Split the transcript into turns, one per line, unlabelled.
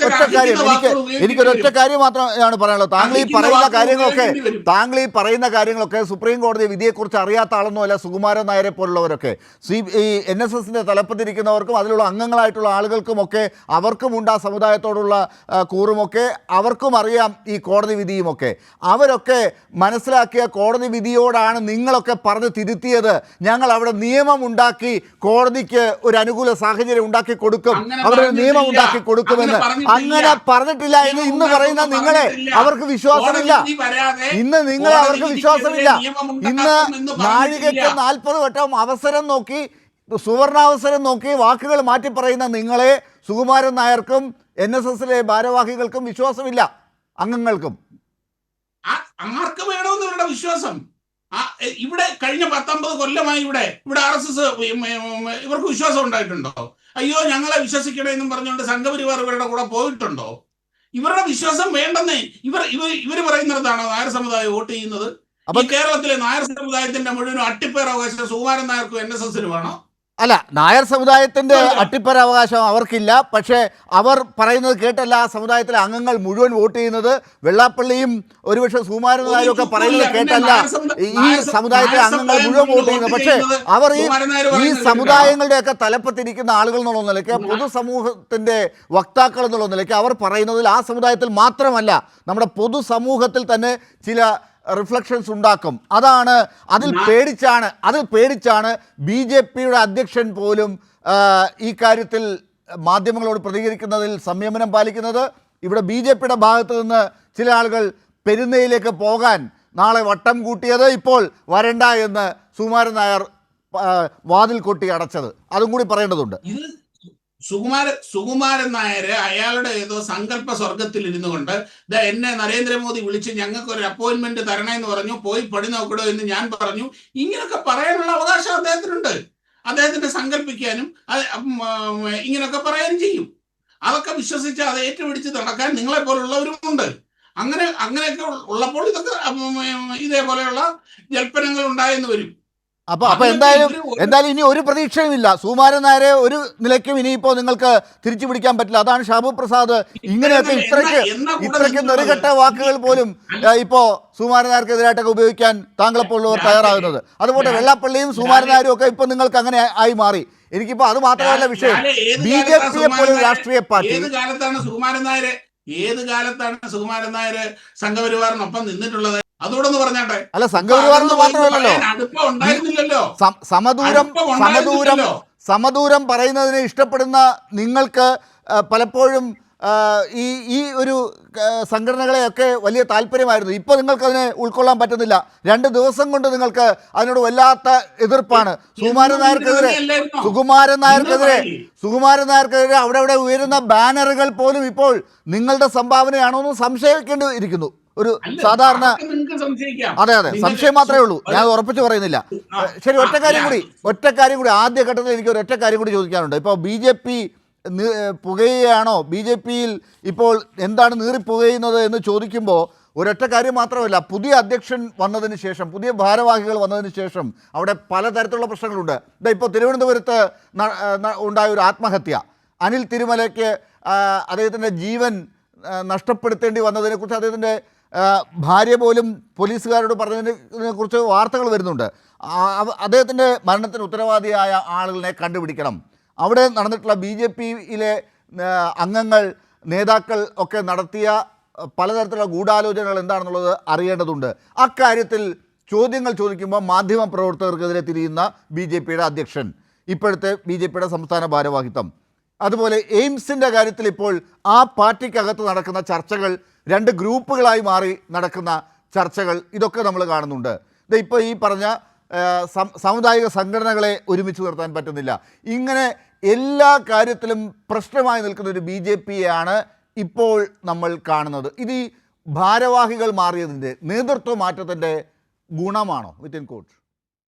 ഒറ്റ കാര്യം എനിക്കൊരൊറ്റ കാര്യം മാത്രമാണ് പറയാനുള്ളത്. താങ്കൾ ഈ പറയുന്ന കാര്യങ്ങളൊക്കെ സുപ്രീം കോടതി വിധിയെക്കുറിച്ച് അറിയാത്ത ആളൊന്നുമല്ല സുകുമാരൻ നായരെ പോലുള്ളവരൊക്കെ. ഈ NSSന്റെ തലപ്പത്തിരിക്കുന്നവർക്കും അതിലുള്ള അംഗങ്ങളായിട്ടുള്ള ആളുകൾക്കുമൊക്കെ അവർക്കുമുണ്ട് ആ സമുദായത്തോടുള്ള കൂറുമൊക്കെ, അവർക്കും അറിയാം ഈ കോടതി വിധിയുമൊക്കെ. അവരൊക്കെ മനസ്സിലാക്കിയ കോടതി വിധിയോടാണ് നിങ്ങളൊക്കെ പറഞ്ഞ് തിരുത്തിയത്. ഞങ്ങൾ അവിടെ നിയമം ഉണ്ടാക്കി കോടതിക്ക് ഒരു അനുകൂല സാഹചര്യം ഉണ്ടാക്കി കൊടുക്കും, അവരൊരു നിയമം ഉണ്ടാക്കി കൊടുക്കുമെന്ന്. അങ്ങനെ പറഞ്ഞിട്ടില്ല എന്ന് ഇന്ന് പറയുന്ന നിങ്ങളെ അവർക്ക് വിശ്വാസമില്ല. ഇന്ന് നിങ്ങളെ അവർക്ക് വിശ്വാസമില്ല. ഇന്ന് നാഴികയ്ക്ക് 40 വട്ടം അവസരം നോക്കി, സുവർണാവസരം നോക്കി വാക്കുകൾ മാറ്റി പറയുന്ന നിങ്ങളെ സുകുമാരൻ നായർക്കും NSSലെ ഭാരവാഹികൾക്കും വിശ്വാസമില്ല, അംഗങ്ങൾക്കും.
ആർക്ക് വേണമെന്ന് ഇവരുടെ വിശ്വാസം? ഇവിടെ കഴിഞ്ഞ 19 കൊല്ലമായി ഇവിടെ RSS ഇവർക്ക് വിശ്വാസം ഉണ്ടായിട്ടുണ്ടോ? അയ്യോ ഞങ്ങളെ വിശ്വസിക്കണമെന്നും പറഞ്ഞുകൊണ്ട് സംഘപരിവാർ ഇവരുടെ കൂടെ പോയിട്ടുണ്ടോ? ഇവരുടെ വിശ്വാസം വേണ്ടെന്നേ. ഇവർ പറയുന്നിടത്താണോ നായർ സമുദായം വോട്ട് ചെയ്യുന്നത്? കേരളത്തിലെ നായർ സമുദായത്തിന്റെ മുഴുവൻ അട്ടിപ്പേറവകാശം സുകുമാരൻ നായർക്കും NSSനുമാണോ?
അല്ല, നായർ സമുദായത്തിൻ്റെ അട്ടിപ്പരാവകാശം അവർക്കില്ല. പക്ഷേ അവർ പറയുന്നത് കേട്ടല്ല ആ സമുദായത്തിലെ അംഗങ്ങൾ മുഴുവൻ വോട്ട് ചെയ്യുന്നത്. വെള്ളാപ്പള്ളിയും ഒരുപക്ഷെ സുകുമാരൻ നായരും ഒക്കെ പറയുന്നത് കേട്ടല്ല ഈ സമുദായത്തിലെ അംഗങ്ങൾ മുഴുവൻ വോട്ട് ചെയ്യുന്നത്. പക്ഷേ അവർ ഈ സമുദായങ്ങളുടെയൊക്കെ തലപ്പത്തിരിക്കുന്ന ആളുകൾ എന്നുള്ള നിലയ്ക്ക്, പൊതുസമൂഹത്തിൻ്റെ വക്താക്കൾ എന്നുള്ള നിലയ്ക്ക് അവർ പറയുന്നതിൽ ആ സമുദായത്തിൽ മാത്രമല്ല നമ്മുടെ പൊതുസമൂഹത്തിൽ തന്നെ ചില റിഫ്ലക്ഷൻസ് ഉണ്ടാക്കും. അതിൽ പേടിച്ചാണ് BJPയുടെ അധ്യക്ഷൻ പോലും ഈ കാര്യത്തിൽ മാധ്യമങ്ങളോട് പ്രതികരിക്കുന്നതിൽ സംയമനം പാലിക്കുന്നത്. ഇവിടെ BJPയുടെ ഭാഗത്ത് നിന്ന് ചില ആളുകൾ പെരുന്നയിലേക്ക് പോകാൻ നാളെ വട്ടം കൂട്ടിയത്, ഇപ്പോൾ വരണ്ട എന്ന് സുകുമാരൻ നായർ വാതിൽ കൊട്ടി അടച്ചത്, അതും കൂടി പറയേണ്ടതുണ്ട്.
സുകുമാരൻ നായർ അയാളുടെ ഏതോ സങ്കല്പ സ്വർഗത്തിൽ ഇരുന്നു കൊണ്ട് എന്നെ നരേന്ദ്രമോദി വിളിച്ച് ഞങ്ങൾക്ക് ഒരു അപ്പോയിന്റ്മെന്റ് തരണമെന്ന് പറഞ്ഞു, പോയി പണി നോക്കടോ എന്ന് ഞാൻ പറഞ്ഞു. ഇങ്ങനൊക്കെ പറയാനുള്ള അവകാശം അദ്ദേഹത്തിനുണ്ട്. അദ്ദേഹത്തിന് സങ്കല്പിക്കാനും ഇങ്ങനൊക്കെ പറയാനും ചെയ്യും. അതൊക്കെ വിശ്വസിച്ച് അത് ഏറ്റുപിടിച്ച് നടക്കാൻ നിങ്ങളെ പോലുള്ളവരുമുണ്ട്. അങ്ങനെയൊക്കെ ഉള്ളപ്പോൾ ഇതൊക്കെ ഇതേപോലെയുള്ള ജൽപ്പനങ്ങൾ ഉണ്ടായെന്ന് വരും.
അപ്പോൾ എന്തായാലും ഇനി ഒരു പ്രതീക്ഷയുമില്ല. സുകുമാരൻ നായരെ ഒരു നിലയ്ക്കും ഇനിയിപ്പോൾ നിങ്ങൾക്ക് തിരിച്ചു പിടിക്കാൻ പറ്റില്ല. അതാണ് ഷാബു പ്രസാദ് ഇങ്ങനെയൊക്കെ ഇത്രയ്ക്ക് നെറുകെട്ട വാക്കുകൾ പോലും ഇപ്പോൾ സുകുമാരൻ നായർക്കെതിരായിട്ടൊക്കെ ഉപയോഗിക്കാൻ താങ്കളെപ്പോലുള്ളവർ തയ്യാറാകുന്നത്. അതുപോലെ വെള്ളാപ്പള്ളിയും സുകുമാരൻ നായരും ഒക്കെ ഇപ്പോൾ നിങ്ങൾക്ക് അങ്ങനെ ആയി മാറി. എനിക്കിപ്പോൾ അത് മാത്രമല്ല വിഷയം, BJPയെ പോലും രാഷ്ട്രീയ പാർട്ടി
ഏത് കാലത്താണ് സുകുമാരൻ നായർ സംഘപരിവാറിനൊപ്പം നിന്നിട്ടുള്ളത്? അതോടൊന്ന് പറഞ്ഞാട്ടെ.
അല്ല, സംഘപരിവാറിന് മാത്രമല്ലോ, സമദൂരം പറയുന്നതിനെ ഇഷ്ടപ്പെടുന്ന നിങ്ങൾക്ക് പലപ്പോഴും ഈ ഒരു സംഘടനകളെയൊക്കെ വലിയ താല്പര്യമായിരുന്നു. ഇപ്പോൾ നിങ്ങൾക്കതിനെ ഉൾക്കൊള്ളാൻ പറ്റുന്നില്ല. 2 ദിവസം കൊണ്ട് നിങ്ങൾക്ക് അതിനോട് വല്ലാത്ത എതിർപ്പാണ്. സുകുമാരൻ നായർക്കെതിരെ അവിടെ ഉയരുന്ന ബാനറുകൾ പോലും ഇപ്പോൾ നിങ്ങളുടെ സംഭാവനയാണോ എന്ന് സംശയിക്കേണ്ടിയിരിക്കുന്നു. ഒരു സാധാരണ അതെ സംശയം മാത്രമേ ഉള്ളൂ, ഞാൻ ഉറപ്പിച്ച് പറയുന്നില്ല. ശരി, ഒറ്റ കാര്യം കൂടി ആദ്യഘട്ടത്തിൽ എനിക്ക് ഒരൊറ്റ കാര്യം കൂടി ചോദിക്കാനുണ്ട്. ഇപ്പോൾ BJP പുകയുകയാണോ, BJPയിൽ ഇപ്പോൾ എന്താണ് നീറിപ്പുകയുന്നത് എന്ന് ചോദിക്കുമ്പോൾ ഒരൊറ്റ കാര്യം മാത്രമല്ല, പുതിയ അധ്യക്ഷൻ വന്നതിന് ശേഷം, പുതിയ ഭാരവാഹികൾ വന്നതിന് ശേഷം അവിടെ പലതരത്തിലുള്ള പ്രശ്നങ്ങളുണ്ട്. ഇപ്പോൾ തിരുവനന്തപുരത്ത് ഉണ്ടായ ഒരു ആത്മഹത്യ, അനിൽ തിരുമലയ്ക്ക് അദ്ദേഹത്തിൻ്റെ ജീവൻ നഷ്ടപ്പെടുത്തേണ്ടി വന്നതിനെക്കുറിച്ച് അദ്ദേഹത്തിൻ്റെ ഭാര്യ പോലും പോലീസുകാരോട് പറഞ്ഞതിനെ കുറിച്ച് വാർത്തകൾ വരുന്നുണ്ട്. അദ്ദേഹത്തിൻ്റെ മരണത്തിന് ഉത്തരവാദിയായ ആളുകളെ കണ്ടുപിടിക്കണം. അവിടെ നടന്നിട്ടുള്ള BJPയിലെ അംഗങ്ങൾ, നേതാക്കൾ ഒക്കെ നടത്തിയ പലതരത്തിലുള്ള ഗൂഢാലോചനകൾ എന്താണെന്നുള്ളത് അറിയേണ്ടതുണ്ട്. അക്കാര്യത്തിൽ ചോദ്യങ്ങൾ ചോദിക്കുമ്പോൾ മാധ്യമ പ്രവർത്തകർക്കെതിരെ തിരിയുന്ന BJPയുടെ അധ്യക്ഷൻ, ഇപ്പോഴത്തെ BJPയുടെ സംസ്ഥാന ഭാരവാഹിത്വം, അതുപോലെ എയിംസിൻ്റെ കാര്യത്തിൽ ഇപ്പോൾ ആ പാർട്ടിക്കകത്ത് നടക്കുന്ന ചർച്ചകൾ, 2 ഗ്രൂപ്പുകളായി മാറി നടക്കുന്ന ചർച്ചകൾ, ഇതൊക്കെ നമ്മൾ കാണുന്നുണ്ട്. ഇപ്പോൾ ഈ പറഞ്ഞ സാമുദായിക സംഘടനകളെ ഒരുമിച്ച് നിർത്താൻ പറ്റുന്നില്ല. ഇങ്ങനെ എല്ലാ കാര്യത്തിലും പ്രശ്നമായി നിൽക്കുന്ന ഒരു BJPയാണ് ഇപ്പോൾ നമ്മൾ കാണുന്നത്. ഇത് ഈ ഭാരവാഹികൾ മാറിയതിൻ്റെ, നേതൃത്വ മാറ്റത്തിൻ്റെ ഗുണമാണോ? Within coat